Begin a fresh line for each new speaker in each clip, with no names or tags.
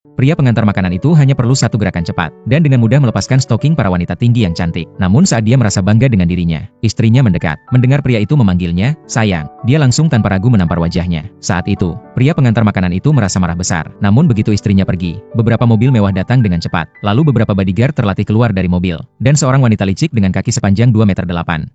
Pria pengantar makanan itu hanya perlu satu gerakan cepat, dan dengan mudah melepaskan stoking para wanita tinggi yang cantik. Namun saat dia merasa bangga dengan dirinya, istrinya mendekat. Mendengar pria itu memanggilnya, "Sayang," dia langsung tanpa ragu menampar wajahnya. Saat itu, pria pengantar makanan itu merasa marah besar. Namun begitu istrinya pergi, beberapa mobil mewah datang dengan cepat. Lalu beberapa bodyguard terlatih keluar dari mobil. Dan seorang wanita licik dengan kaki sepanjang 2,8 meter.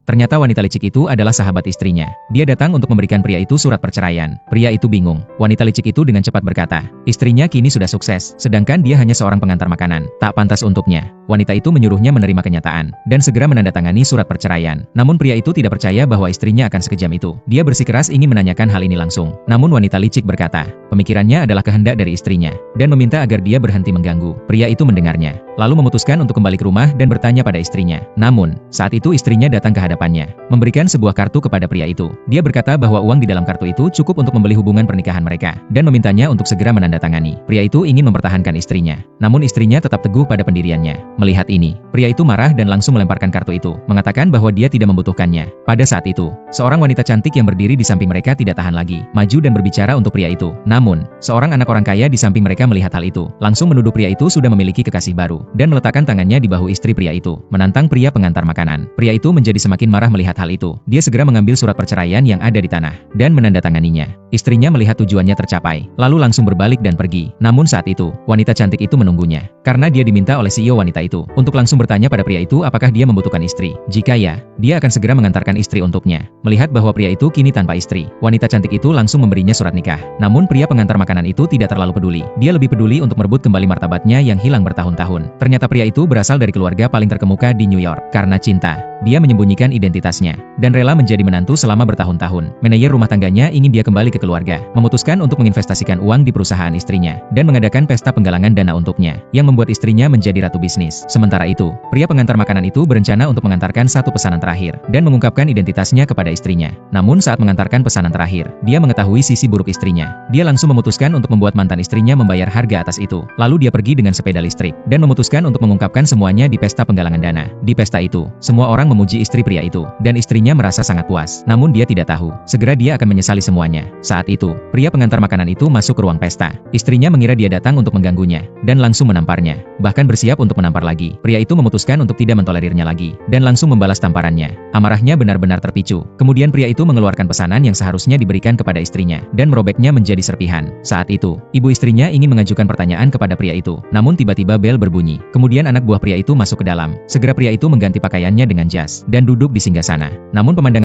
Ternyata wanita licik itu adalah sahabat istrinya. Dia datang untuk memberikan pria itu surat perceraian. Pria itu bingung. Wanita licik itu dengan cepat berkata, istrinya kini sudah sukses, sedangkan dia hanya seorang pengantar makanan. Tak pantas untuknya. Wanita itu menyuruhnya menerima kenyataan, dan segera menandatangani surat perceraian. Namun pria itu tidak percaya bahwa istrinya akan sekejam itu. Dia bersikeras ingin menanyakan hal ini langsung. Namun wanita licik berkata, pemikirannya adalah kehendak dari istrinya, dan meminta agar dia berhenti mengganggu. Pria itu mendengarnya, lalu memutuskan untuk kembali ke rumah dan bertanya pada istrinya. Namun, saat itu istrinya datang ke hadapannya, memberikan sebuah kartu kepada pria itu. Dia berkata bahwa uang di dalam kartu itu cukup untuk membeli hubungan pernikahan mereka, dan memintanya untuk segera menandatangani. Pria itu ingin mempertahankan istrinya, namun istrinya tetap teguh pada pendiriannya. Melihat ini, pria itu marah dan langsung melemparkan kartu itu, mengatakan bahwa dia tidak membutuhkannya. Pada saat itu, seorang wanita cantik yang berdiri di samping mereka tidak tahan lagi, maju dan berbicara untuk pria itu. Namun, seorang anak orang kaya di samping mereka melihat hal itu, langsung menuduh pria itu sudah memiliki kekasih baru, dan meletakkan tangannya di bahu istri pria itu, menantang pria pengantar makanan. Pria itu menjadi semakin marah melihat hal itu. Dia segera mengambil surat perceraian yang ada di tanah, dan menandatanganinya. Istrinya melihat tujuannya tercapai, lalu langsung berbalik dan pergi. Namun saat itu, wanita cantik itu menunggunya, karena dia diminta oleh CEO wanita itu untuk langsung bertanya pada pria itu apakah dia membutuhkan istri. Jika ya, dia akan segera mengantarkan istri untuknya. Melihat bahwa pria itu kini tanpa istri, wanita cantik itu langsung memberinya surat nikah. Namun pria pengantar makanan itu tidak terlalu peduli. Dia lebih peduli untuk merebut kembali martabatnya yang hilang bertahun-tahun. Ternyata pria itu berasal dari keluarga paling terkemuka di New York. Karena cinta, dia menyembunyikan identitasnya, dan rela menjadi menantu selama bertahun-tahun. Manajer rumah tangganya ingin dia kembali ke keluarga, memutuskan untuk menginvestasikan uang di perusahaan istrinya, dan mengadakan pesta penggalangan dana untuknya, yang membuat istrinya menjadi ratu bisnis. Sementara itu, pria pengantar makanan itu berencana untuk mengantarkan satu pesanan terakhir, dan mengungkapkan identitasnya kepada istrinya. Namun saat mengantarkan pesanan terakhir, dia mengetahui sisi buruk istrinya. Dia langsung memutuskan untuk membuat mantan istrinya membayar harga atas itu. Lalu dia pergi dengan sepeda listrik, dan memutuskan untuk mengungkapkan semuanya di pesta penggalangan dana. Di pesta itu, semua orang memuji istri pria itu, dan istrinya merasa sangat puas. Namun dia tidak tahu, segera dia akan menyesali semuanya. Saat itu, pria pengantar makanan itu masuk ke ruang pesta. Istrinya mengira dia datang untuk mengganggunya, dan langsung menamparnya, bahkan bersiap untuk menampar lagi. Pria itu memutuskan untuk tidak mentolerirnya lagi, dan langsung membalas tamparannya. Amarahnya benar-benar terpicu. Kemudian pria itu mengeluarkan pesanan yang seharusnya diberikan kepada istrinya, dan merobeknya menjadi serpihan. Saat itu, ibu istrinya ingin mengajukan pertanyaan kepada pria itu, namun tiba-tiba bel berbunyi. Kemudian anak buah pria itu masuk ke dalam. Segera pria itu mengganti pakaiannya dengan jas, dan duduk di singgasana. Namun pemandangan